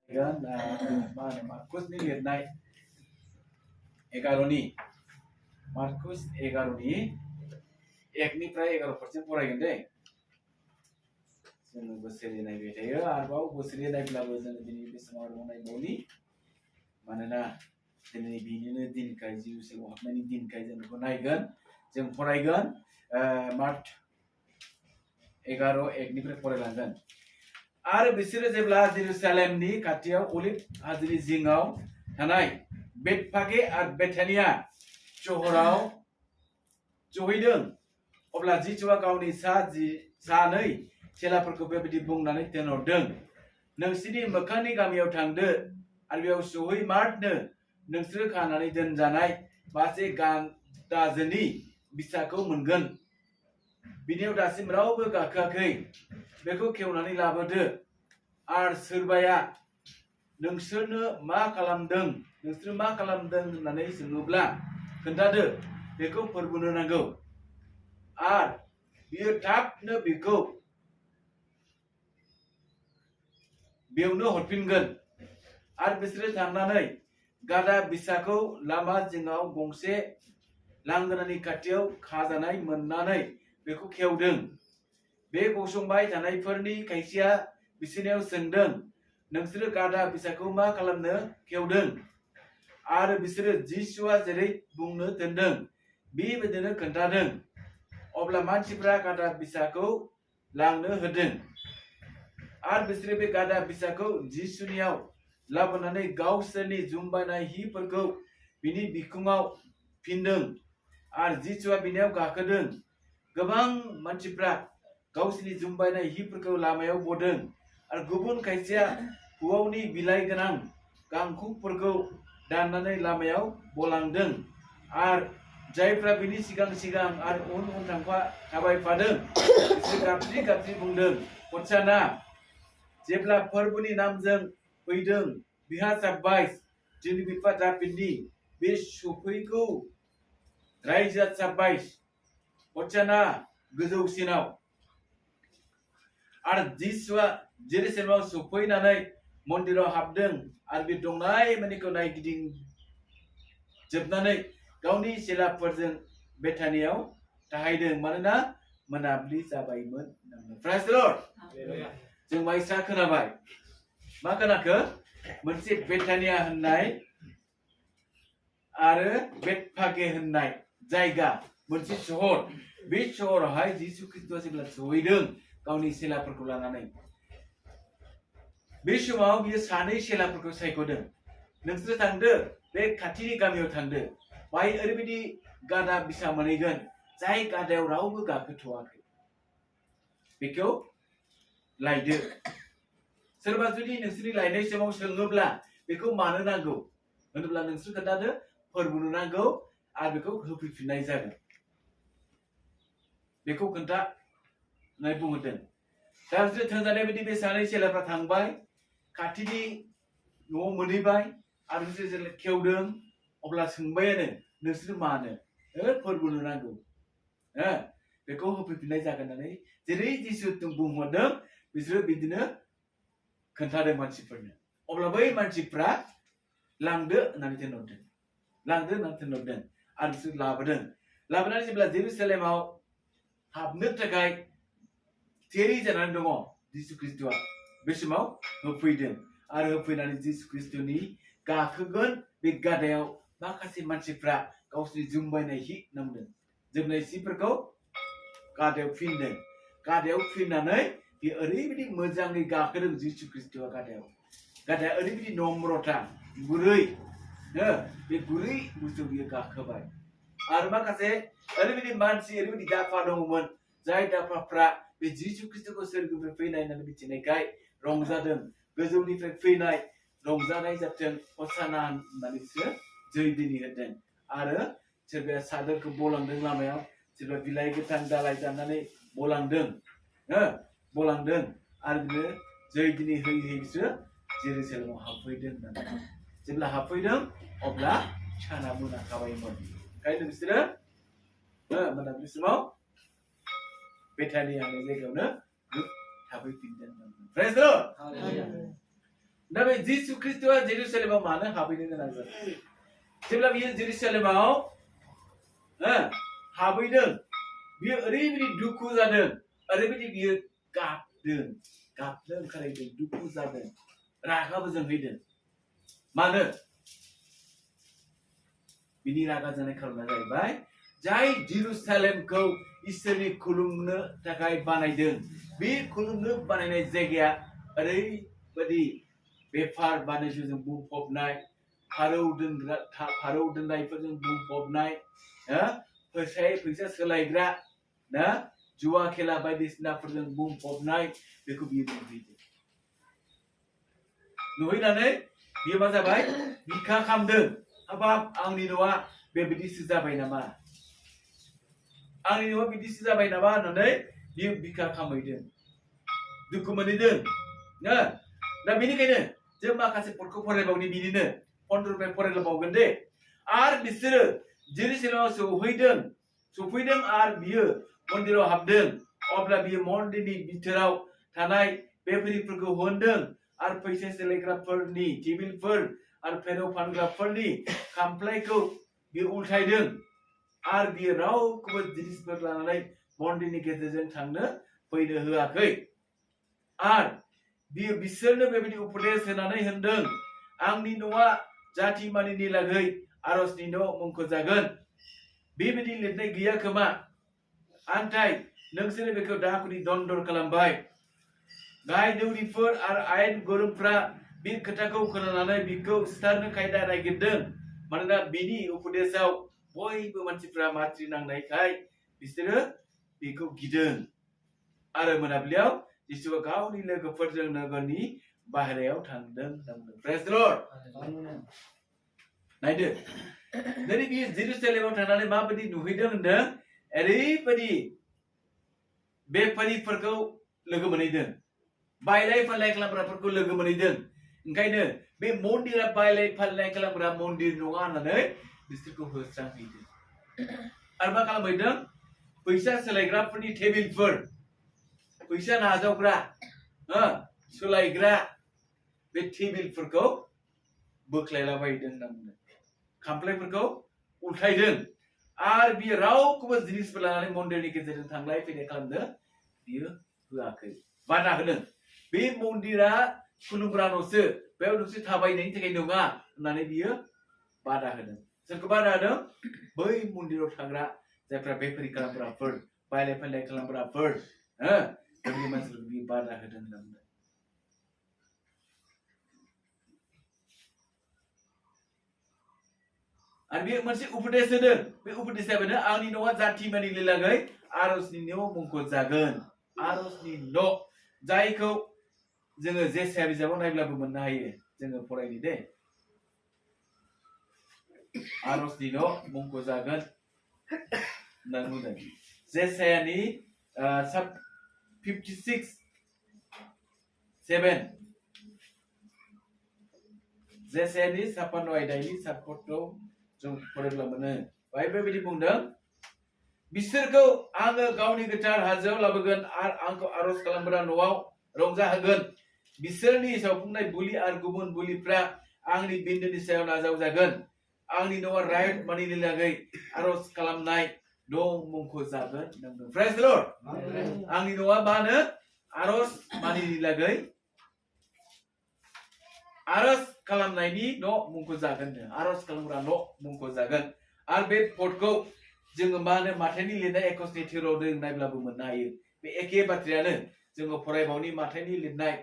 Gan mana Markus ni lihat egaroni Markus egaroni ekniफ्राय 11% फरायगोन दे जों बोसोरै नायबाय थायो आरोबाव बोसोरै नायब्लाबो जों दिनै बे समाव नायबावनि मानोना दिनै बिनिनो दिनखाय जिउआव हाबनायनि दिनखाय जों बेखौ नायगोन जों फरायगोन मार्क 11 एकनिफ्राय फरायलांगोन आरो बिसोरो जेब्ला जेरुसालेमनि खाथियाव अलिभ हाजोनि जिङाव थानाय बेथफागे आरो बेथानिया सहराव सहैदों अब्ला जिसुआ गावनि सानै चेलाफोरखौ बेबायदि बुंनानै थिनहरदों नोंसोरनि मोखांनि गामियाव थांदो आरो बेयाव सहै मार्टनो नोंसोर खानानै दोनजानाय मासे गान्दाजोनि बिसाखौ मोनगोन बिनियाव दासिम रावबो गाखोआखै बेखौ खेवनानै लाबोदो आरो सोरबाया नोंसोर मा खालामदों होननानै सोङोब्ला खोन्थादो बेखौ फोरबोनो नांगौ आरो बियो थाबनो बेखौ बेयावनो हरफिनगोन आरो बिसोरो थांनानै गादा बिसाखौ लामा जिङाव गंसे लांगोनानि खाथियाव खाजानाय मोननानै बेखौ खेवदों बे गसंबाय थानायफोरनि खायसेया बिसोरनियाव सोंदों नोंसोरो गादा बिसाखौ मा खालामनो खेवदों आरो बिसोरो जिसुआ जेरै बुंनो थिनदों बेबायदिनो खोन्थादों अब्ला मानसिफ्रा गादा बिसाखौ लांनो होदों आरो बिसोरो बे गादा बिसाखौ जिसुनियाव लाबोनानै गावसोरनि जुमबायनाय हिफोरखौ बिनि बिखुङाव फिनदों आरो जिसुआ बिनियाव गाखोदों गोबां मानसिफ्रा गावसोरनि जुमबायनाय हिफोरखौ लामायाव बदों आरो गुबुन खायसेया हुआवनि बिलाइ गोनां गांखंफोरखौ दाननानै लामायाव बलांदों आरो जायफ्रा बिनि सिगां आरो उन थाबायफादों बिसोर गाबज्रि बुंदों हसाना जेब्ला फोरबोनि नामजों फैदों बिहा साब्बाय जोंनि बिफा दाभिदनि बे सफैखौ रायजोआ साब्बाय हसाना गोजौसिनाव आरो जिसुआ जेरुसालेमाव सफैनानै मन्दिराव हाबदों आरो बे दंनाय मानिखौ नायगिदिं जोबनानै गावनि चेलाफोरजों बेथानियाव थाहैदों मानोना मोनाबिलि जाबायमोन प्रेज द लर्ड जों माइसा खोनाबाय मा खोनाखो मोनसे बेथानिया होननाय आरो बेथफागे होननाय जायगा मोनसे सहर बे सहरावहाय जिसु ख्रिस्टआ जेब्ला सहैदों गावनि चेलाफोरखौ लानानै बे समाव बियो सानै चेलाफोरखौ सायख'दों नोंसोर थांदो बे खाथिनि गामियाव थांदो बाहाय ओरैबायदि गादा बिसा मोनहैगोन जाय गादायाव रावबो गाखोथ'वाखै बेखौ लायदो सोरबा जुदि नोंसोरनि लायनाय समाव सोङोब्ला बेखौ मानो नांगौ होनोब्ला नोंसोर खोन्थादो फोरबोनो नांगौ आरो बेखौ होफैफिननाय जागोन बेखौ खोन्था होननानै बुंहरदों दा बिसोर थोंजानाय बायदि बे सानै चेलाफ्रा थांबाय खाथिनि न'आव मोनहैबाय आरो बिसोर जेब्ला खेवदों अब्ला सोंबायानो नोंसोर मानो फोरबोनो नांगौ बेखौ होफैफिननाय जागोन होननानै जेरै जिसु बुंहरदों बिसोरो बिदिनो खोन्थादों मानसिफोरनो अब्ला बै मानसिफ्रा लांदो होननानै थिनहरदों आरो बिसोर लाबोनानै जेब्ला जेरुसालेमाव हाबनो थाखाय थियारि जानानै दङ जिसु ख्रिस्टआ बे समाव होफैदों आरो होफैनानै जिसु ख्रिस्टनि गाखोगोन बे गादायाव माखासे मानसिफ्रा गावसोरनि जुमबायनाय हि नांदों जोमनाय सिफोरखौ गादायाव फिननानै बे ओरैबायदि मोजाङै गाखोदों जिसु ख्रिस्टआ गादाया ओरैबायदि नम्रता गुरै बे गुरै बुस्थु बियो गाखोबाय आरो माखासे ओरैबायदि मानसि ओरैबायदि दाफा दङमोन जाय दाफाफ्रा बे जिसु ख्रिस्टखौ सोरगोनिफ्राय फैनाय होननानै मिथिनायखाय रंजादों गोजौनिफ्राय फैनाय रंजानाय जाथों हसाना होननानै बिसोर जै दिनै होदों आरो सोरबाया सादोरखौ बलांदों लामायाव सोरबा बिलाइ गोथां दालाइ दाननानै बलांदों आरो बिदिनो जै दिनै होयै बिसोरो जेरुसालेमाव हाबफैदों होननानै जेब्ला हाबफैदों अब्ला साना मोनाखाबायमोन ओंखायनो बिसोरो मोनाबिलि समाव बेथानिया होननाय जायगायावनो थाफैफिनदों प्रेज द लर्ड दा बे जिसु ख्रिस्टआ जेरुसालेमाव मानो हाबहैनो गोनां जादों जेब्ला बियो जेरुसालेमाव हाबहैदों बियो ओरैबायदि दुखु जादों ओरैबायदि बियो गाबनो ओंखारहैदों दुखु जादों रागाबो जोंहैदों मानो बिनि रागा जोंनाय खारना जाहैबाय जाय जेरुसालेमखौ इसोरनि खुलुमनो थाखाय बानायदों बे खुलुमनो बानायनाय जायगाया ओरैबायदि बेफार बानिज्यजों बुंफबनाय फारौ दोननायफोरजों बुंफबनाय फैसा सोलायग्रा ना जुवा खेला बायदिसिनाफोरजों बुंफबनाय बेखौ बियो नुहैनानै बियो मा जाबाय बिखा खामदों हाबाब आंनि न'आ बेबायदिसो जाबाय नामा आंनि न'आ बिदिसो जाबाय नामा होननानै बियो बिखा खामहैदों दुखु मोनहैदों दा बेनिखायनो जों माखासे पदखौ फरायबावनि बिनिनो 15 फरायबावगोन दे आरो बिसोरो जेरुसालेमाव सफैदों आरो बियो मन्दिराव हाबदों अब्ला बियो मन्दिरनि बिथोराव थानाय बेफारिफोरखौ होनदों आरो फैसा सोलायग्राफोरनि टेबिलफोर आरो फेरौ फानग्राफोरनि खामफ्लायखौ बियो उल्थायदों आरो बियो रावखौबो जिनिसफोर लानानै मन्दिरनि गेजेरजों थांनो फैनो होआखै आरो बियो बिसोरनो बेबायदि उपदेश होनानै होनदों आंनि न'आ जाथि मानिनि लागै आरजनि न' मुंख'जागोन बेबायदि लिरनाय गैया खोमा आन्थाय नोंसोरो बेखौ दाखुनि दन्दर खालामबाय गाहाय दौरिफोर आरो आयेन गोरोंफ्रा बे खोथाखौ खोनानानै बिखौ सिथारनो खायदा नागिरदों मानोना बिनि उपदेशआव बयबो मानसिफ्रा माथ्रि नांनायखाय बिसोरो बेखौ गिदों आरो मोनाबिलियाव जिसुआ गावनि लोगोफोरजों नगरनि बाहेरायाव थांदों प्रेज द लर्ड नायदो दिनै बियो जेरुसालेमाव थांनानै माबायदि नुहैदों होनदों ओरैबायदि बेफारिफोरखौ लोगो मोनहैदों बायलाय फानलाय खालामग्राफोरखौ लोगो मोनहैदों ओंखायनो बे मन्दिरा बायलाय फानलाय खालामग्रा मन्दिर नङा होननानै बिसोरखौ होस्रांहैदों आरो मा खालामहैदों फैसा सोलायग्राफोरनि टेबिलफोर फैसा नाजावग्रा सोलायग्रा बे टेबिलफोरखौ बोख्लायलाबायदों होनना बुंदों खामफ्लायफोरखौ उल्थायदों आरो बियो रावखौबो जिनिसफोर लानानै मन्दिरनि गेजेरजों थांलाय फैलाय खालामनो बियो होआखै बादा होदों बे मन्दिरा खुलुमग्रा न'सो बेयाव नोंसोर थाबायनायनि थाखाय नङा होननानै बियो बादा होदों सोरखौ बादा होदों बै मन्दिराव थाग्रा जायफ्रा बेफारि खालामग्राफोर बायलाय फानलाय खालामग्राफोर बेबायदि मानसिफोरखौ बियो बादा होदों होनना बुंदों आरो बे मोनसे उपदेश होदों बे उपदेशआ बेनो आंनि न'आ जाथि मानिनि लागै आरजनि न' मुंख'जागोन आरजनि न' जायखौ जोङो जेसाया बिजाबाव नायब्लाबो मोननो हायो जोङो फरायनि दे आरजनि न' मुंख'जागोन होनना बुंदों जेसायानि 56:7 जेसायानि 56 आयदानि 7 जों फरायब्ला मोनो बाहाय बेबायदि बुंदों बिसोरखौ आङो गावनि गोथार हाजोआव लाबोगोन आरो आंखौ आरज खालामग्रा न'आव रंजाहोगोन बिसोरनि सावफुंनाय बुलि आरो गुबुन बुलिफ्रा आंनि बिन्दोनि सायाव नाजावजागोन आंनि न'आ रायट मानिनि लागै आरज खालामनाय न' मुंख'जागोन प्रेज द लर्ड आंनि न'आ मा होनो आरज मानिनि लागै आरज खालामनायनि न' मुंख'जागोन आरज खालामग्रा न' मुंख'जागोन आरो बे पदखौ जोङो मा होनो माथाइनि लिरनाय 21:13 जों नायब्लाबो मोननो हायो बे एखे बाथ्रायानो जोङो फरायबावनि माथाइनि लिरनाय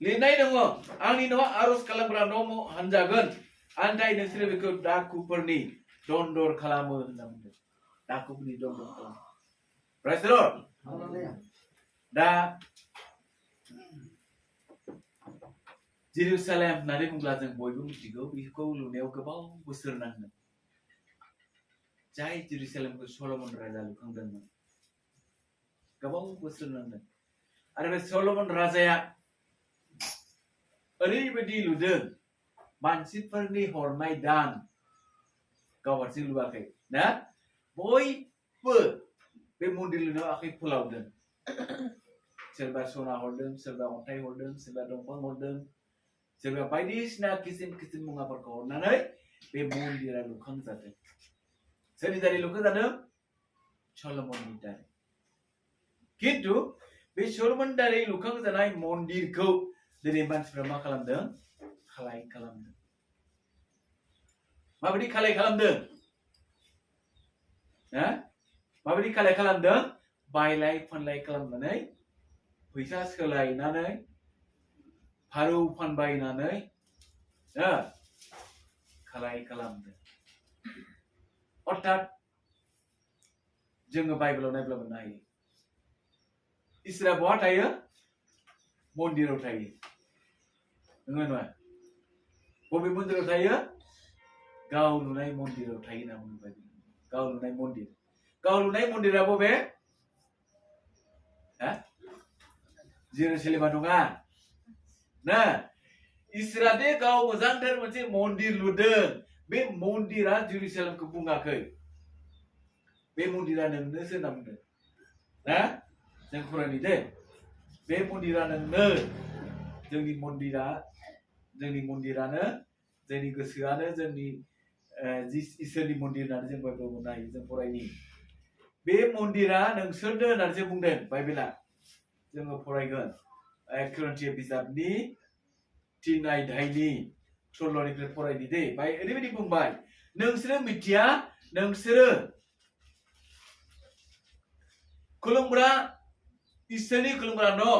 लिरनाय दङ आंनि न'आ आरज खालामग्रा न' होनजागोन आन्थाय नोंसोरो बेखौ दाखुफोरनि दन्दर खालामो होनना बुंदों दाखुफोरनि दन्दर खालामो प्रेज द लर्ड दा जेरुसालेम होननानै बुंब्ला जों बयबो मिथिगौ बेखौ लुनायाव गोबां बोसोर नांगोन जाय जेरुसालेमखौ सलमन राजा लुखांदोंमोन गोबां बोसोर नांगोन आरो बे सलमन राजाया ओरैबायदि लुदों मानसिफोरनि हरनाय दान गाव हारसिं लुवाखै ना बयबो बे मन्दिर लुनायाव आखाइ फोलावदों सोरबा सना हरदों सोरबा अन्थाइ हरदों सोरबा दंफां हरदों सोरबा बायदिसिना किसिम किसिम मुवाफोरखौ हरनानै बे मन्दिरा लुखांजादों सोरनि दारै लुखांजादों सलमननि दारै किन्तु बे सलमन दारै लुखांजानाय मन्दिरखौ दिनै मानसिफ्रा मा खालामदों खालाय खालामदों माबायदि खालाय खालामदों हा माबायदि खालाय खालामदों बायलाय फानलाय खालामनानै फैसा सोलायनानै फारौ फानबायनानै खालाय खालामदों अर्थात जोङो बाइबेलाव नायब्ला मोननो हायो इसोरा बहा थायो मन्दिराव थायो नंगौ नङा बबे मन्दिराव थायो गाव लुनाय मन्दिराव थायो होनना बुंबाय गाव लुनाय मन्दिरा बबे जेरुसालेमा नङा ना इसोरा दे गाव मोजांथार मोनसे मन्दिर लुदों बे मन्दिरा जेरुसालेमखौ बुङाखै बे मन्दिरा नोंनोसो होनना बुंदों ना जों फरायनि दे बे मन्दिरा नोंनो जोंनि मन्दिरानो जोंनि गोसोआनो जोंनि इसोरनि मन्दिर होननानै जों बाइबेलाव मोननो हायो जों फरायनि बे मन्दिरा नोंसोरनो होननानै जों बुंदों बाइबेला जोङो फरायगोन करिन्थिय बिजाबनि 3 अध्यायनि 16निफ्राय फरायनि दे बाय ओरैबायदि बुंबाय नोंसोरो मिथिया नोंसोरो खुलुमग्रा इसोरनि खुलुमग्रा न'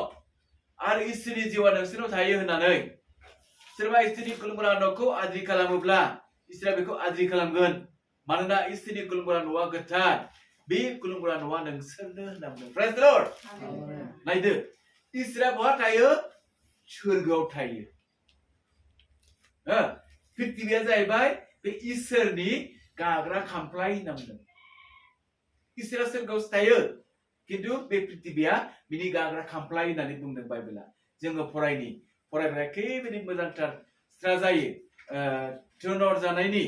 आरो इसोरनि जिउआ नोंसोरनाव थायो होननानै सोरबा इसोरनि खुलुमग्रा न'खौ आद्रि खालामोब्ला इसोरा बेखौ आद्रि खालामगोन मानोना इसोरनि खुलुमग्रा न'आ गोथार बे खुलुमग्रा न'आ नोंसोरनो होनना बुंदों प्रेज द लर्ड नायदो इसोरा बहा थायो सोरगोआव थायो पृथ्वीया जाहैबाय बे इसोरनि गाग्रा खामफ्लाय होनना बुंदों इसोरा सोरगोआवसो थायो किन्तु बे पृथ्वीया बिनि गाग्रा खामफ्लाय होननानै बुंदों बाइबेला जोङो फरायब्ला एखेबारे मोजांथार स्रा जायो थोनर जानायनि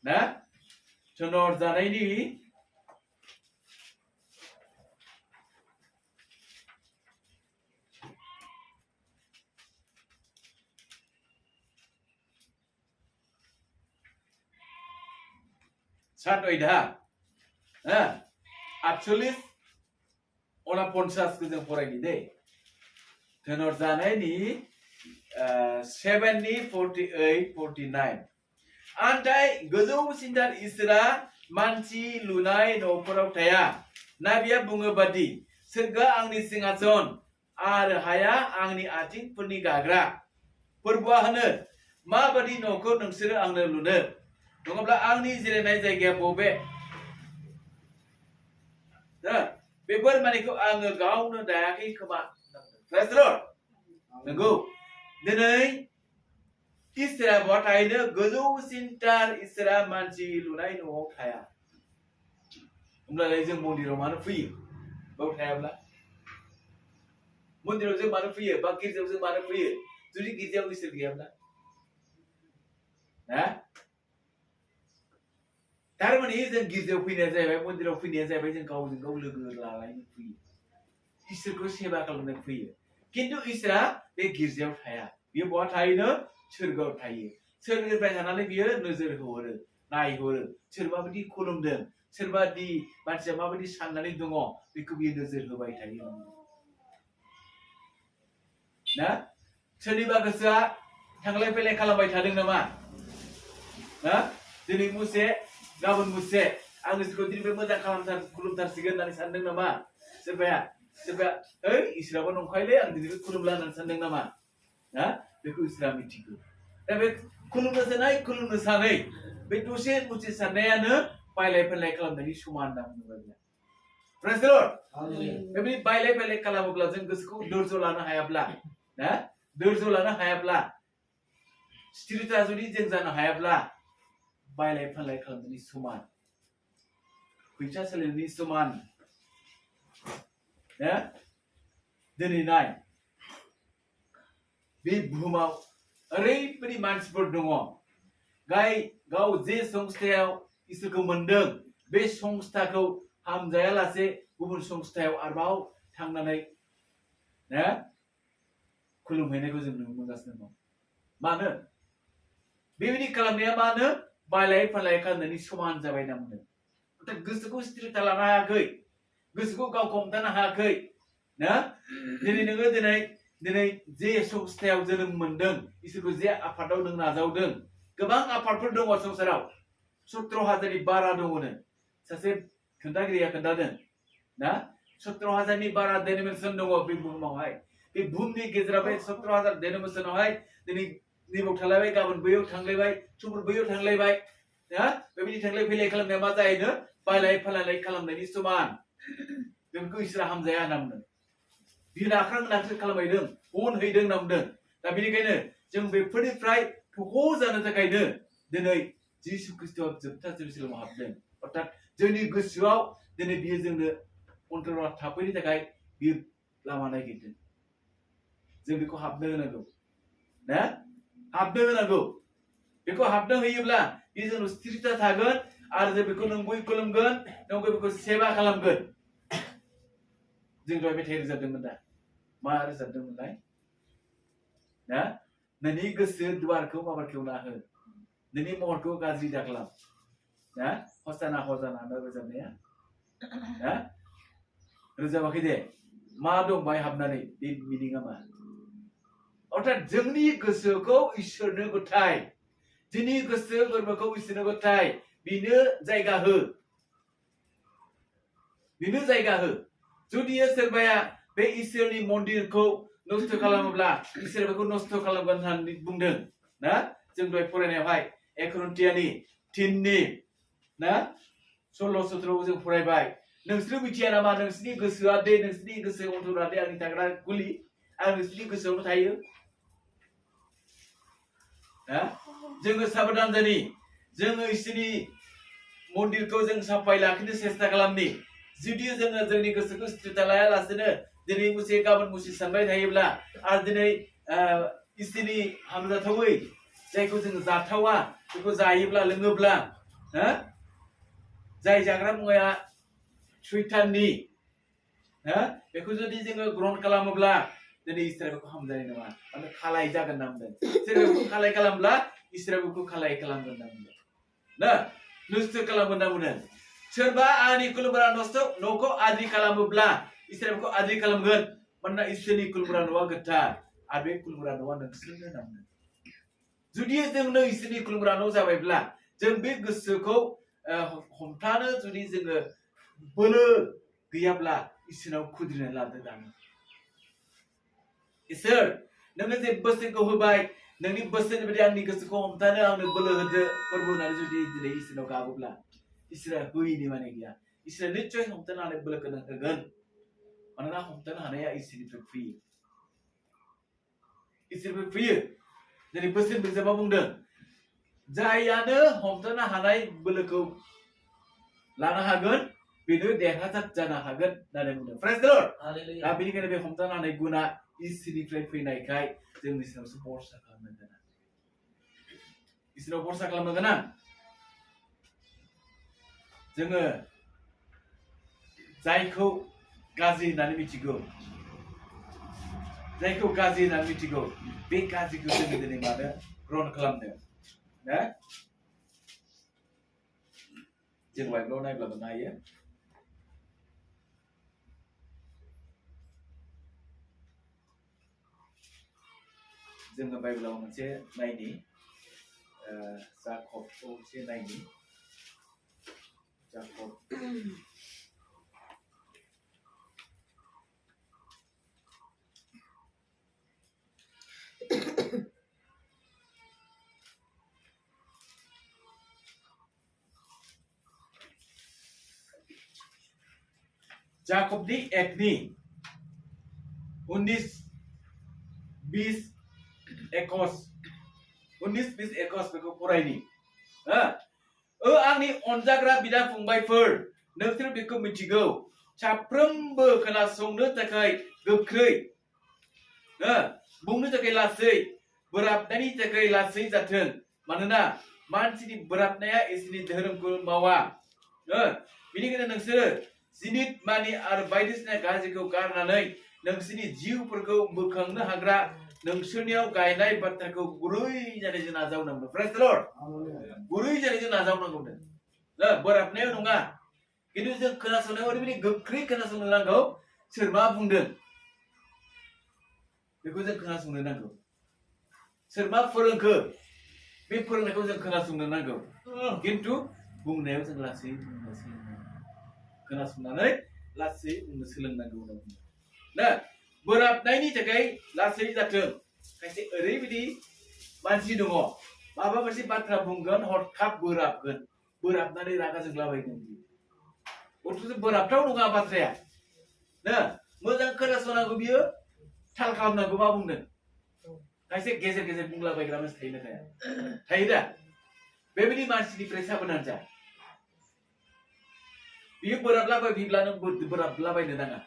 ना थोनर जानायनि सात अध्याय 48 49 को जों फरायनि दे थोनर जानायनि 7 नि 48 49 आन्थाय गोजौसिनथार इसोरा मानसि लुनाय न'फोराव थाया नाबिया बुङो बादि सोरगोआ आंनि सिंहासन आरो हाया आंनि आथिंफोरनि गाग्रा फोरबुआ होनो माबादि न'खौ नोंसोरो आंनो लुनो नङाब्ला आंनि जिरायनाय जायगाया बबे बेफोर मानिखौ आङो गावनो दायाखै खोमा प्रेज द लर्ड नंगौ दिनै इसोरा बहा थायो गोजौसिनथार इसोरा मानसि लुनाय न'आव थाया होमब्लालाय जों मन्दिराव मानो फैयो बाव थायाब्ला मन्दिराव जों मानो फैयो बा गिर्जायाव जों मानो फैयो जुदि गिर्जायाव इसोर गैयाब्ला थारमाने जों गिर्जायाव फैनाया जाहैबाय मन्दिराव फैनाया जाहैबाय जों गावजों गाव लोगो लालायनो फैयो इसोरखौ सेबा खालामनो फैयो किन्तु इसोरा बे गिर्जायाव थाया बियो बहा थायोनो सोरगोआव थायो सोरगोनिफ्राय थानानै बियो नोजोर होहरो नायहरो सोर माबायदि खुलुमदों सोरबादि मानसिया माबायदि साननानै दङ बेखौ बियो नोजोर होबाय थायो ना सोरनिबा गोसोआ थांलाय फैलाय खालामबाय थादों नामा दिनै मुसे गाबोन मुसे आं इसोरखौ दिनैफ्राय मोजां खुलुमथारसिगोन होननानै सानदों नामा सोरबाया ओइ इसोराबो नंखायलै आं दिनैफ्राय खुलुमला होननानै सानदों नामा बेखौ इसोरा मिथिगौ दा बे खुलुमनो सानै बे दसे मुसे साननायानो बायलाय फानलाय खालामनायनि समान होनना बुङो प्रेज द लर्ड बेबायदि बायलाय फानलाय खालामोब्ला जों गोसोखौ धैर्य लानो हायाब्ला स्थिरता जुदि जों जानो हायाब्ला बायलाय फानलाय खालामनायनि समान फैसा सोलायनायनि समान दिनै नाय बे बुहुमाव ओरैबायदि मानसिफोर दङ गाव जे संस्थायाव इसोरखौ मोनदों बे संस्थाखौ हामजायालासे गुबुन संस्थायाव आरोबाव थांनानै खुलुमहैनायखौ जों नुनो मोनगासिनो दं। मानो बेबायदि खालामनाया मानो बायलाय फानलाय खालामनायनि समान जाबाय होनना बुंदों। अर्थात गोसोखौ स्थिरता लानो हायाखै, गोसोखौ गावखौ हमथानो हायाखै ना। दिनै नोङो दिनै जे संस्थायाव जोनोम मोनदों, इसोरखौ जे आफादाव नों नाजावदों, गोबां आफादफोर दङ संसाराव 17,000नि बारा दङनो। सासे खोन्थागिरिया खोन्थादों ना 17,000नि बारा डेनोमिनेसन दङ बे बुहुमावहाय। बे बुहुमनि गेजेराव बे 17,000 डेनोमिनेसनावहाय दिनै नैबाव थांलायबाय, गाबोन बैयाव थांलायबाय, समफोर बैयाव थांलायबाय ना। बेबायदि थांलाय फैलाय खालामनाया मा जायोनो बायलाय फानलाय खालामनायनि समान। बेखौ इसोरा हामजाया होनना बुंदों। बियो नाख्रां नाख्रि खालामहैदों, अन हैदों होनना बुंदों। दा बेनिखायनो जों बेफोरनिफ्राय थख' जानो थाखायनो दिनै जिसु ख्रिस्ट'आ जोबथा जेरुसालेमाव हाबदों। अर्थात जोंनि गोसोआव दिनै बियो जोंनो अन्तराव थाफैनो थाखाय बियो लामा नागिरदों। जों बेखौ हाबनो होनांगौ ना, हाबनो होनांगौ। बेखौ हाबनो होयोब्ला बियो जोंनाव स्थिरता थागोन आरो जों बेखौ नंगुबै खुलुमगोन, नंगुबै बेखौ सेबा खालामगोन। जों दहाय मेथाइ रोजाबदोंमोन दा, मा रोजाबदोंमोनलाय ना? नोंनि गोसो दुवारखौ माबार खेवना हो, नोंनि महरखौ गाज्रि दाखालाम ना। हसाना हजाना होनना रोजाबनाया ना रोजाबाखै दे। मा दं बाहाय हाबनानै, बे मिनिङा मा? अर्थात जोंनि गोसोखौ इसोरनो गथाय, जोंनि गोसो गोरबोखौ इसोरनो गथाय, बिनो जायगा हो, बिनो जायगा हो। जुदि सोरबाया बे इसोरनि मन्दिरखौ नस्थ' खालामोब्ला इसोर बेखौ नस्थ' खालामगोन होननानै बुंदों ना। जों दहाय फरायनायावहाय 1 करन्थियानि 3नि ना 16-17 जों फरायबाय। नोंसोर मिथिया नामा नोंसिनि गोसोआ दे, नोंसिनि गोसो अन्तरा दे आंनि थाग्रा खुलि, आं नोंसिनि गोसोआवनो थायो ना। जोङो साबधान जानि, जोङो इसोरनि मन्दिरखौ जों साफाय लाखिनो सेस्था खालामनि। जुदि जोङो जोंनि गोसोखौ स्थिरता लायालासेनो दिनै मुसे गाबोन मुसे सानबाय थायोब्ला आरो दिनै इसोरनि हामजाथावै जायखौ जोङो जाथावा बेखौ जायोब्ला लोङोब्ला जाय जाग्रा मुवाया सैताननि बेखौ जुदि जोङो ग्रहण खालामोब्ला दिनै इसोरा बेखौ हामजानाय नङा, माने खालाय जागोन होनना बुंदों। सोरबा बेखौ खालाय खालामब्ला इसोरा बेखौ खालाय खालामगोन होनना बुंदों ना, नस्थ' खालामगोन होनना बुंदों। सोरबा आंनि खुलुमग्रा न'खौ आद्रि खालामोब्ला इसोरा बेखौ आद्रि खालामगोन, मानोना इसोरनि खुलुमग्रा न'आ गोथार आरो बे खुलुमग्रा न'आ नोंसोरनो होनना बुंदों। जुदि जोंनो इसोरनि खुलुमग्रा न' जाबायब्ला जों बे गोसोखौ हमथानो जुदि जोङो बोलो गैयाब्ला इसोरनाव खुद्रिनानै लादो दानो। इसोर नोंनो जे बोसोनखौ होबाय, नोंनि बोसोननि बायदि आंनि गोसोखौ हमथानो आंनो बोलो होदो फोरबो होननानै जुदि दिनै इसोरनाव गाबोब्ला इसोरा होयिनि माने गैया। इसोरा निश्चय हमथानो हानाय बोलोखौ नों होगोन, मानोना हमथानो हानाया इसोरनिफ्राय फैयो, इसोरनिफ्राय फैयो। दिनै बोसोन बिजाबा बुंदों जायानो हमथानो हानाय बोलोखौ लानो हागोन बेनो देरहासार जानो हागोन होननानै बुंदों। प्रेज द लर्ड। दा बेनिखायनो बे हमथानो हानाय गुना इसोरनिफ्राय फैनायखाय जों इसोरनावसो भरसा खालामनो गोनां, इसोराव भरसा खालामनो गोनां। जोङो जायखौ गाज्रि होननानै मिथिगौ, जायखौ गाज्रि होननानै मिथिगौ, बे गाज्रिखौ जोङो दिनै मानो ग्रहण खालामनो ना। जों बाइबेलाव नायब्ला मोननो हायो। जोङो बाइबेलाव मोनसे नायनि, जाकबखौ एसे नायनि। जाकब जाकबनि 1नि 19-20-21 बेखौ फरायनि। आंनि अनजाग्रा बिदा फंबायफोर, नोंसोर बेखौ मिथिगौ, साफ्रोमबो खोनासंनो थाखाय गोख्रै, बुंनो थाखाय लासै, बोराबनायनि थाखाय लासै जाथों मानोना मानसिनि बोराबनाया इसोरनि धोरोमखौ मावा बेनिखायनो नोंसोरो जिनित मानि आरो बायदिसिना गाज्रिखौ गारनानै नोंसोरनि जिउफोरखौ बोखांनो हाग्रा नोंसोरनियाव गायनाय बाथ्राखौ गुरै जानायजों नाजावनांगौ प्रेज द लर्ड गुरै जानायजों नाजावनांगौ बोराबनायाव नङा खिन्थु जों खोनासंनायाव ओरैबायदि गोख्रै खोनासंनो नांगौ सोर मा बुंदों बेखौ जों खोनासंनो नांगौ सोर मा फोरोंखो बे फोरोंनायखौ जों खोनासंनो नांगौ खिन्थु बुंनायाव जों लासै बुंनो सोलोंनांगौ खोनासंनानै लासै बुंनो सोलोंनांगौ ना बोराबनायनि थाखाय लासै जाथों खायसे ओरैबायदि मानसि दङ माबा मोनसे बाथ्रा बुंगोन हरखाब बोराबगोन बोराबनानै रागा जोंलाबायगोन अथ'स' बोराबथाव नङा बाथ्राया ना मोजां खोनासंनांगौ बियो थाल खालामनांगौ मा बुंदों खायसे गेजेर गेजेर बुंलाबायग्रा मानसि थायो ना थायो दा बेबायदि मानसिनिफ्राय साबधान जा बियो बोराबलाबायब्ला नों बोराबलाबायनो नाङा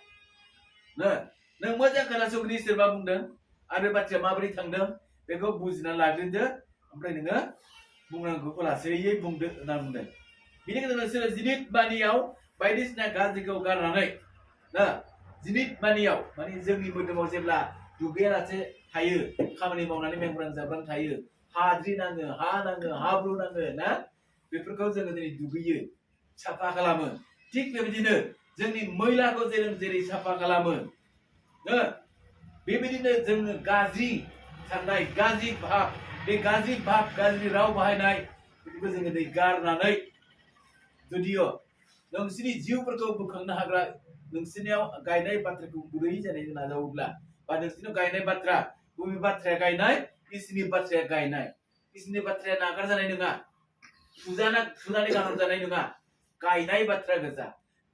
नों मोजां खोनासंग्रो सोर मा बुंदों आरो बाथ्राया माबोरै थांदों बेखौ बुजिना लाग्रोदो ओमफ्राय नोङो बुंनांगौखौ लासैयै बुंदो होनना बुंदों बेनिखायनो नोंसोरो जिनित मानियाव बायदिसिना गाज्रिखौ गारनानै ना जिनित मानियाव माने जोंनि मोदोमाव जेब्ला दुगैयालासे थायो खामानि मावनानै मेंब्रां जाब्रां थायो हाद्रि नाङो हा नाङो हाब्रु नाङो ना बेफोरखौ जोङो दिनै दुगैयो साफा खालामो थिग बेबायदिनो जोंनि मैलाखौ जेरै साफा खालामो बेबायदिनो जोङो गाज्रि साननाय गाज्रि भाब बे गाज्रि भाब गाज्रि राव बाहायनाय बेखौ जोङो दिनै गारनानै जुदियो नोंसोरनि जिउफोरखौ बोखांनो हाग्रा नोंसोरनियाव गायनाय बाथ्राखौ गुरै जानायजों नाजावोब्ला बा नोंसोरनियाव गायनाय बाथ्रा बबे बाथ्राया गायनाय इसोरनि बाथ्राया गायनाय इसोरनि बाथ्राया नागारजानाय नङा सुनानै गारहरजानाय नङा गायनाय बाथ्रा गोजा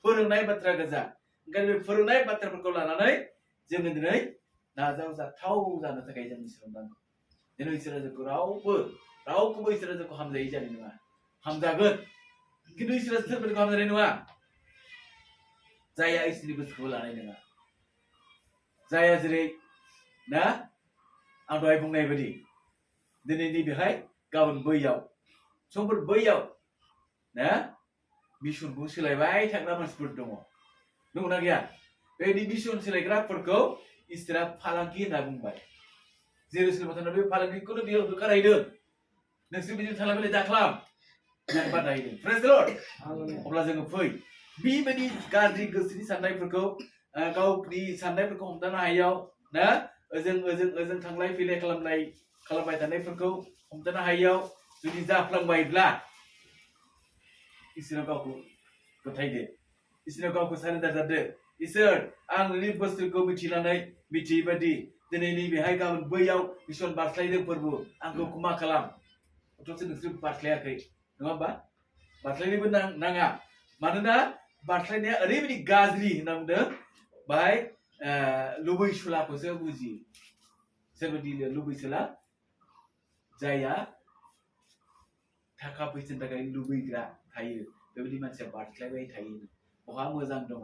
फोरोंनाय बाथ्रा गोजा ओंखायनो बे फोरोंनाय बाथ्राफोरखौ लानानै जोङो दिनै नाजावजाथाव जानो थाखाय जों इसोराव नांगौ दिनै इसोरा जोंखौ रावखौबो इसोरा जोंखौ हामजायै जानाय नङा हामजागोन खिन्थु इसोरा सोरबाखौ हामजानाय नङा जायहा इसोरनि गोसोखौ लानाय नङा जायहा जेरै ना आं दहाय बुंनाय बायदि दिनै नैबेहाय गाबोन बैयाव समफोर बैयाव ना मिसनखौ सोलायबाय थाग्रा मानसिफोर दङ नंगौना गैया बे मिसन सोलायग्राफोरखौ इसोरा फालांगि होनना बुंबाय जेरुसालेमाव थांनानै बे फालांगिखौनो बियो होखारहैदों नोंसोर बिदिनो थांलाय फैलाय दाखालाम बादा होदों प्रेज द लर्ड अब्ला जोङो फै बेबायदि गाज्रि गोसोनि साननायफोरखौ गावनि साननायफोरखौ हमथानो हायैयाव ना ओजों थांलाय फैलाय खालामबाय थानायफोरखौ हमथानो हायैयाव जुदि जाफ्लांबायब्ला इसोराव गावखौ गथायदो इसोराव गावखौ सारेन्डार जादो इसोर आं नोंनि बोसोरखौ मिथियै बादि दिनै नैबेहाय गाबोन बैयाव मिसन बारस्लायदों फोरबो आंखौ क्षमा खालाम अथ'सो नोंसोर बारस्लायाखै नङा होमबा बारस्लायनोबो नाङा मानोना बारस्लायनाया ओरैबायदि गाज्रि होनना बुंदों बाहाय लुबैसुलाखौसो बुजियो सोरबायदि लुबैसुला जायहा थाखा फैसानि थाखाय लुबैग्रा थायो बेबायदि मानसिया बारस्लायबाय थायो बहा मोजां दङ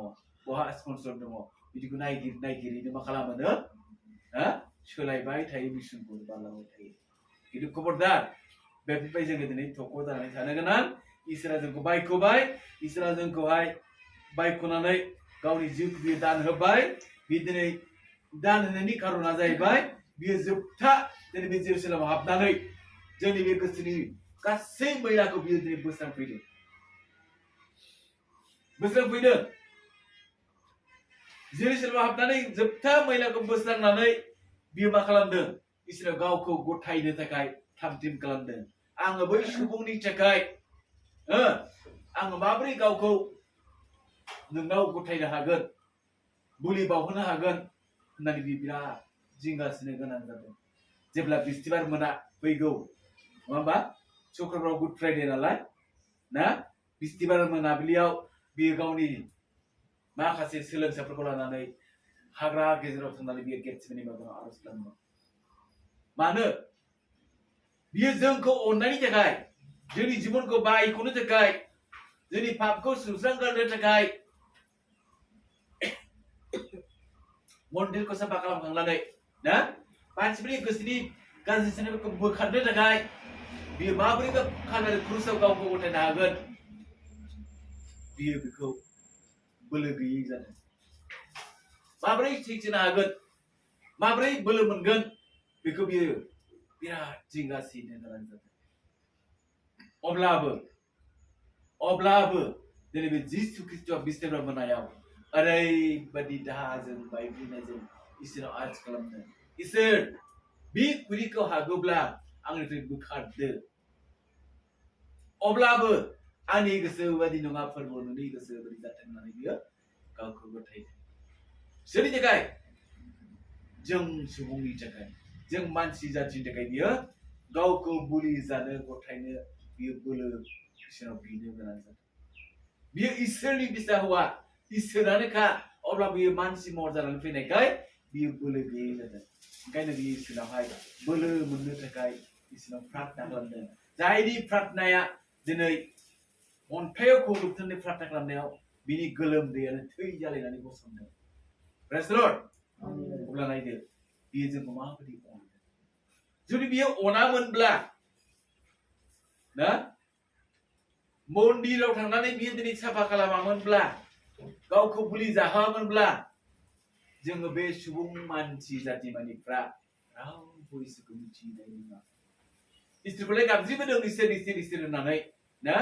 बहा स्पन्सर दङ बिदिखौ नायगिरिनो मा खालामो सोलायबाय थायो मिसनखौ बारलांबाय थायो खिन्थु खबरदार बेनिफ्राय जोङो दिनै थख' जानानै थानो गोनां इसोरा जोंखौ बायख'बाय इसोरा जोंखौहाय बायख'नानै गावनि जिउखौ बियो दान होबाय बे दिनै दान होनायनि खारना जाहैबाय बियो जोबथा दिनै बे जेरुसालेमाव हाबनानै जोंनि बे गोसोनि गासै मैलाखौ बियो दिनै बोस्रांफैदों जेरुसालेमाव हाबनानै जोबथा मैलाखौ बोस्रांनानै बियो मा खालामदों इसोरा गावखौ गथायनो थाखाय थामथिम खालामदों आङो बै सुबुंनि थाखाय आङो माबोरै गावखौ नोंनाव गथायनो हागोन बुलि बावहोनो हागोन होननानै बियो बिराद जिंगासिनो गोनां जादों जेब्ला बिस्तिबार मोना फैगौ नङा होमबा शुक्रबाराव गुड फ्राइडे नालाय ना बिस्तिबार मोनाबिलियाव बियो गावनि माखासे सोलोंसाफोरखौ लानानै हाग्रा गेजेराव थांनानै बियो गेटसेमानि बागानाव आर'ज खालामो मानो बियो जोंखौ अननायनि थाखाय जोंनि जिबनखौ बायख'नो थाखाय जोंनि पापखौ सुस्रांगारनो थाखाय मन्दिरखौ साफा खालामखांनानै ना मानसिफोरनि गोसोनि गाज्रि साननायफोरखौ बोखारनो थाखाय बियो माबोरैबा खानानै क्रुसाव गावखौ गथायनो हागोन बियो बेखौ बोलो गैयै जादों माबोरै थैनो हागोन माबोरै बोलो मोनगोन बेखौ बियो बिराद जिंगासिनो गोनां जादों अब्लाबो दिनै बे जिसु ख्रिस्टआ बिस्तारबा मोनायाव ओरैबायदि दाहाजों बायग्लिनायजों इसोराव आरज खालामदों इसोर बे खुरिखौ हागौब्ला आंनिफ्राय बोखारदो अब्लाबो आंनि गोसो बायदि नङा फोरबो नोंनि गोसो बायदि जाथों होननानै बियो गावखौ गथायदों सोरनि थाखाय जों सुबुंनि थाखाय जों मानसि जाथिनि थाखाय बियो गावखौ बुलि जानो गथायनो बियो बोलो इसोराव बिनो गोनां जादों बियो इसोरनि फिसा हौवा इसोरानोखा अब्ला बियो मानसि महर जानानै फैनायखाय बियो बोलो गैयै जादों ओंखायनो बियो इसोरावहाय बोलो मोननो थाखाय इसोराव प्रार्थना खालामदों जायनि प्रार्थनाया दिनै अन्थायाव खौलुबथोननि प्रार्थना खालामनायाव बिनि गोलोमदैयानो थै जालायनानै गसंदों प्रेज द लर्ड अब्ला नायदो बियो जोंखौ माबायदि अनदों जुदि बियो अनामोनब्ला ना मन्दिराव थांनानै बियो दिनै साफा खालामामोनब्ला गावखौ बुलि जाहोआमोनब्ला जोङो बे सुबुं मानसि जातिमानिफ्रा रावबो इसोरखौ मिथिनाय नङा इसोरखौलाय गाबज्रिबोदों इसोर होननानै ना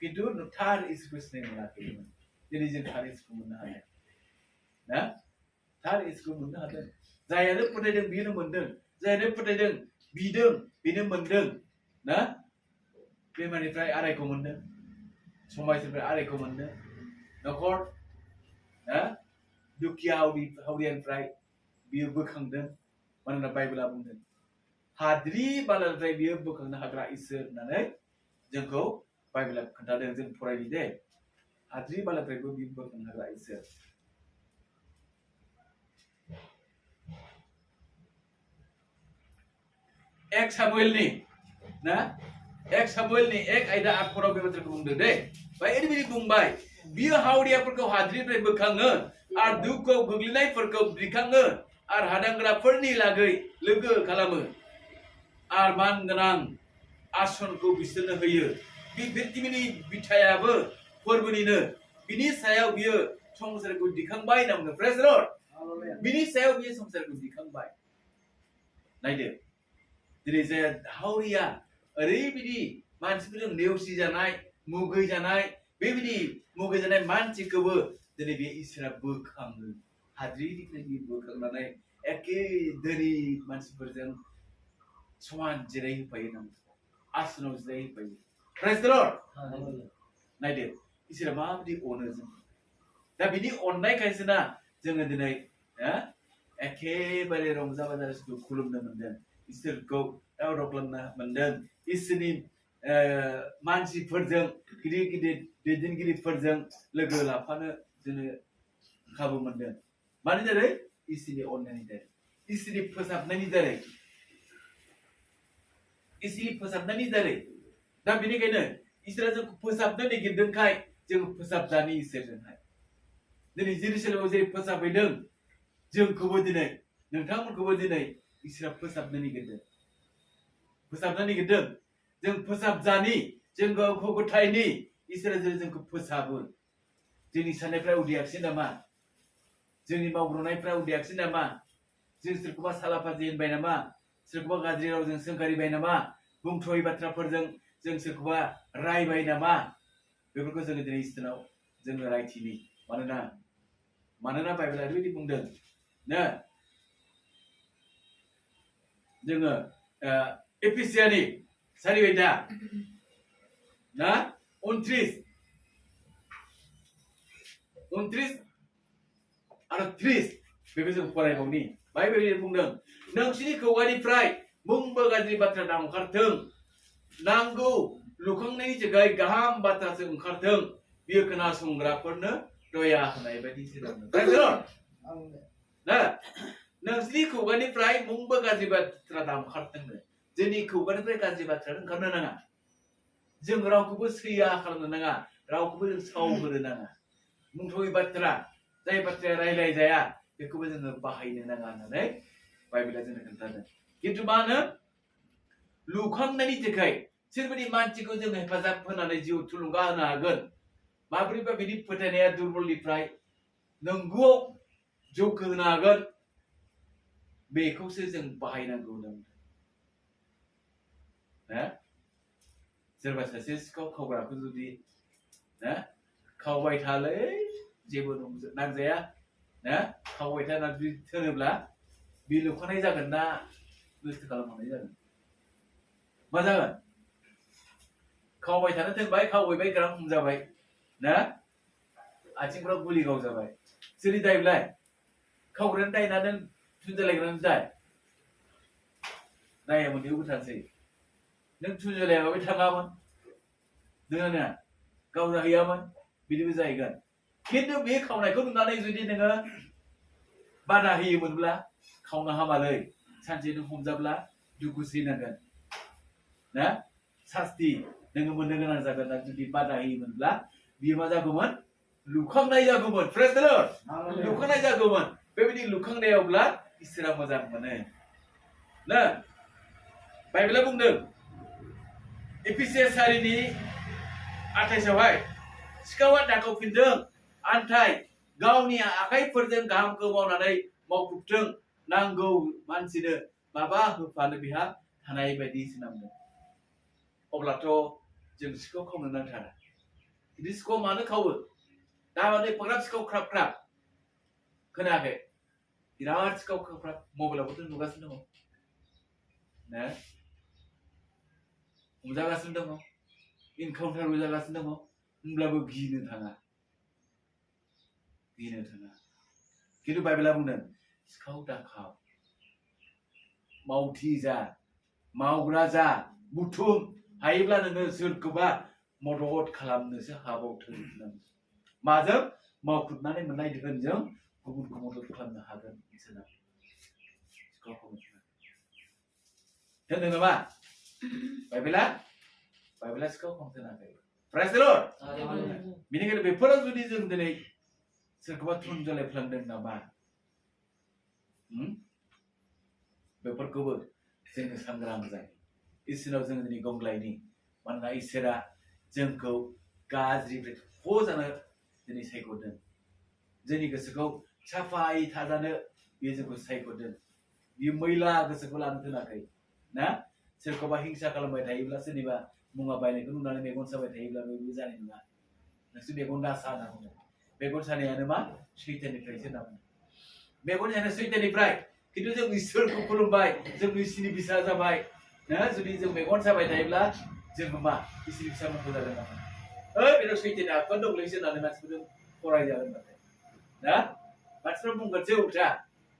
खिन्थु थार इसोरखौ सिनायनो मोनाखैमोन दिनै जों थार इसोरखौ मोननो हादों ना थार इसोरखौ मोननो हादों जायानो फोथायदों बेनो मोनदों जायानो फोथायदों बिदों बेनो मोनदों ना बेमारनिफ्राय आरायखौ मोनदों समायनिफ्राय आरायखौ मोनदों न'खर ना दुखिया हावरियानिफ्राय बियो बोखांदों मानोना बाइबेला बुंदों हाद्रि बालानिफ्राय बियो बोखांनो हाग्रा इसोर होननानै जोंखौ बाइबेला खोन्थादों जों फरायनि दे हाद्रि बालानिफ्रायबो बियो बोखांनो हाग्रा इसोर एक सामुएलनि ना एक सामुएलनि एक आयदा 8 फराव बे बाथ्राखौ बुंदों दे बाय ओरैबायदि बुंबाय बियो हावरियाफोरखौ हाद्रिनिफ्राय बोखाङो आरो दुखुआव गोग्लैनायफोरखौ दिखाङो आरो हादांग्राफोरनि लागै लोगो खालामो आरो मानगोनां आसनखौ बिसोरनो होयो बे पृथ्वीनि बिथायाबो फोरबोनिनो बिनि सायाव बियो संसारखौ दिखांबाय होनना बुङो प्रेज द लर्ड बिनि सायाव बियो संसारखौ दिखांबाय नायदो दिनै जाय हावरिया ओरैबायदि मानसिफोरजों नेवसि जानाय मुगै जानाय बेबायदि मुगै जानाय मानसिखौबो दिनै बे इसोरा बोखाङो हाद्रिनिफ्राय बियो बोखांनानै एखे धोनि मानसिफोरजों समान जिरायहोफायो नामा आसनाव जिरायहोफायो प्रेज द लर्ड नायदो इसोरा माबायदि अनो जों दा बिनि अननायखायसो ना जोङो दिनै एखेबारे रंजा बाजा इसोरखौ खुलुमनो मोनदों इसोरखौ दावराव खालामनो मोनदों इसोरनि मानसिफोरजों गिदिर गिदिर दैदेनगिरिफोरजों लोगो लाफानो जोङो खाबु मोनदों मानो जेरै इसोरनि अननायनि दारै इसोरनि फोसाबनायनि दारै दा बेनिखायनो इसोरा जोंखौ फोसाबनो नागिरदोंखाय जों फोसाबजानि इसोरजोंहाय दिनै जेरुसालेमाव जेरै फोसाबहैदों जोंखौबो दिनै नोंथांमोनखौबो दिनै इसोरा फोसाबनो नागिरदों जों फोसाबजानि जों गावखौ गथायनि इसोरा जोंखौ फोसाबो जोंनि साननायफ्रा उदियाखिसै नामा जोंनि मावब्रनायफ्रा उदियाखिसै नामा जों सोरखौबा सालाफाजि होनबाय नामा सोरखौबा गाज्रि रावजों सोंखारिबाय नामा बुंथ'यै बाथ्राफोरजों जों सोरखौबा रायबाय नामा बेफोरखौ जोङो दिनै इसोरनाव जोङो रायथिनि मानोना बाइबेला ओरैबायदि बुंदों ना जोङो एफिसियानि 4 आयदा ना 29 आरो 30 बेखौ जों फरायबावनि बाइबेलनि बुंदों नोंसिनि खुगानिफ्राय मुंबो गाज्रि बाथ्रा दा ओंखारथों नांगौ लुखांनायनि थाखाय गाहाम बाथ्रासो ओंखारथों बियो खोनासंग्राफोरनो दया होनाय बायदि ना नोंसिनि खुगानिफ्राय मुंबो गाज्रि बाथ्रा दा ओंखारथोंनो जोंनि खुगानिफ्राय गाज्रि बाथ्रा ओंखारनो नाङा जों रावखौबो सैया खालामनो नाङा रावखौबो जों सावहोनो नाङा मुंथ'यै बाथ्रा जाय बाथ्राया रायलाय जाया बेखौबो जोङो बाहायनो नाङा होननानै बाइबेला जोंनो खोन्थादों खिन्थु मा होनो लुखांनायनि थाखाय सोरबायदि मानसिखौ जों हेफाजाब होनानै जिउ थुलुंगा होनो हागोन माबोरैबा बिनि फोथायनाया दुरबलनिफ्राय नंगौआव जौखो होनो हागोन बेखौसो जों बाहायनांगौ होनदों ना सोरबा सासे सिखाव खावग्राखौ जुदि ना खावबाय थालै जेबो नांजाया ना खावबाय थानानै जुदि थोनोब्ला बे लुखांनाय जागोन ना नस्थ' खालामनाय जागोन मा जागोन खावबाय थानो थोनबाय खावबाय ग्राम हमजाबाय ना आथिंफ्राव गुलि गावजाबाय सोरनि दाय बेलाय खावग्रायानो दाय ना नों थुनजालायग्रायानो दाय दाया मोननैबो थानोसै नों थुनजालायाबा थाङामोन नोङा गावजाहैयामोन बिदिबो जाहैगोन खिन्थु बे खावनायखौ नुनानै जुदि नोङो बादा होयोमोनब्ला खावनो हामालै सानसे नों हमजाब्ला दुखु सैनांगोन ना सास्ति नोङो मोननो गोनां जागोन जुदि बादा होयोमोनब्ला बियो मा जागौमोन लुखांनाय जागौमोन प्रेज द लर्ड लुखांनाय जागौमोन बेबायदि लुखांनायावब्ला इसोरा मोजां मोनो ना बाइबेला बुंदों एफिसियास 4:28 आवहाय सिखावा दाखावफिनदों आन्थाय गावनि आखाइफोरजों गाहामखौ मावनानै मावफुंथों नांगौ मानसिनो माबा होफानो बिहा थानाय बायदि सोनांदों अब्लाथ' जों सिखाव खावनो नांथारा बिदि सिखाव मानो खावो दामाने एफाग्राब सिखाव ख्राब ख्राब खोनायाखै बिराद सिखाव ख्राब ख्राब मबाइलावबोथ' नुगासिनो दङ ना हमजागासिनो दङ इनकाउन्टारबो जागासिनो दङ होनब्लाबो गिनो थाङा खिन्थु बाइबेला बुंदों सिखाव दाखाव मावथि जा मावग्रा जा बुथुम हायोब्ला नोङो सोरखौबा मदद खालामनोसो हाबावथों माजों मावख्रुबनानै मोननाय धोनजों गुबुनखौ मदद खालामनो हागोन इसोरा सिखाव खावनो होनदों नामा बाइबेला सिखाव खावनो होनाखै प्रेज द लर्ड बेनिखायनो बेफोराव जुदि जों दिनै सोरखौबा थुनजालायफ्लांदों नामा बेफोरखौबो जोङो सांग्रां जायो इसोरनाव जोङो दिनै गंग्लायनि मानोना इसोरा जोंखौ गाज्रिनिफ्राय जानो दिनै सायख'दों जोंनि गोसोखौ साफायै थाजानो बियो जोंखौ सायख'दों बियो मैला गोसोखौ लानो दोनाखै ना सोरखौबा हिंसा खालामबाय थायोब्ला सोरनिबा मुवा बायनायखौ नुनानै मेगन साबाय थायोब्ला बेबो जानाय नङा नोंसोर मेगन दासा होनना बुङो मेगन सानायानो मा सैताननिफ्रायसो होनना बुङो मेगन सानाया सैताननिफ्राय खिन्थु जों इसोरखौ खुलुमबाय जों इसोरनि बिसा जाबाय ना जुदि जों मेगन साबाय थायोब्ला जोङो मा इसोरनि फिसा महर जागोन नामा बेनाव सैताननि आखुआ दंलैसो होननानै मानसिफोरजों फरायजागोन नाथाय ना मानसिफ्रा बुंगोनसो उल्था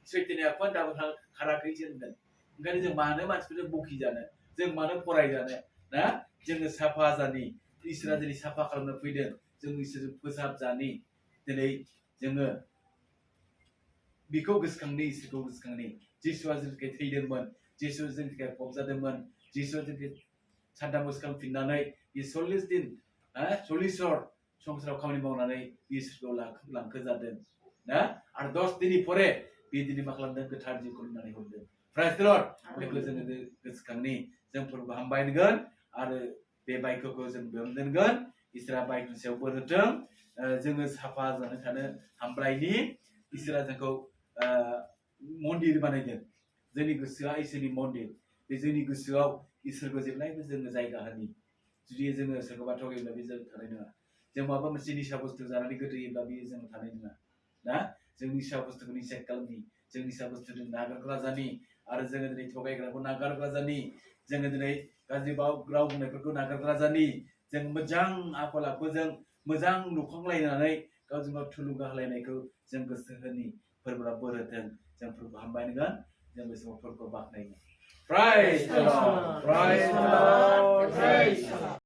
सैताननि आखुआ दाबो खाराखैसो होनगोन ओंखायनो जों मानो मानसिफोरजों बखिजानो जों मानो फरायजानो ना जोङो साफा जानि इसोरा दिनै साफा खालामनो फैदों जों इसोरजों फोसाबजानि दिनै जोङो बिखौ गोसोखांनि इसोरखौ गोसोखांनि जिसुआ जोंनि थाखाय थैदोंमोन जिसुआ जोंनि थाखाय फबजादोंमोन जिसुआ जोंखौ सानथाम गोसोखांफिननानै बे 40 दिन 40 हर संसाराव खामानि मावनानै इसोरखौ लांखो जादों ना आरो 10 दिननि परे बे दिनै मा खालामदों गोथार जिउखौ होनानै हरदों प्रेज द लर्ड बेखौ जोङो गोसोखांनि जों फोरबो हामबायगोन आरो बे बायख'खौ जों बेयावनो दोनगोन इसोरा बायख'नि सायाव बोर होथों जोङो साफा जानो थानो हामब्लायनि इसोरा जोंखौ मन्दिर बानायदों जोंनि गोसोआ इसोरनि मन्दिर बे जोंनि गोसोआव इसोरखौ जेब्लायबो जोङो जायगा होनि जुदि जोङो सोरखौबा थगायोब्ला बे जों थानाय नङा जों माबा मोनसे निसा बुस्थु जानानै गोदोयोब्ला बेयो जों थानाय नङा ना जों निसा बुस्थुखौ निसा खालामनि जों निसा बुस्थुजों नागारग्रा जानि आरो जोङो दिनै थगायग्राखौ नागारग्रा जानि जोङो दिनै गाज्रि राव बुंनायफोरखौ नागारग्रा जानि जों मोजां आखल आखुजों मोजां लुखांलायनानै गावजों गाव थुलुंगा होलायनायखौ जों गोसो होनि फोरबोआ बोर होथों जों फोरबो हामबायगोन जों बे समाव फोरबो बाख्नायगोन Praise the Lord. Praise the Lord. Praise the Lord.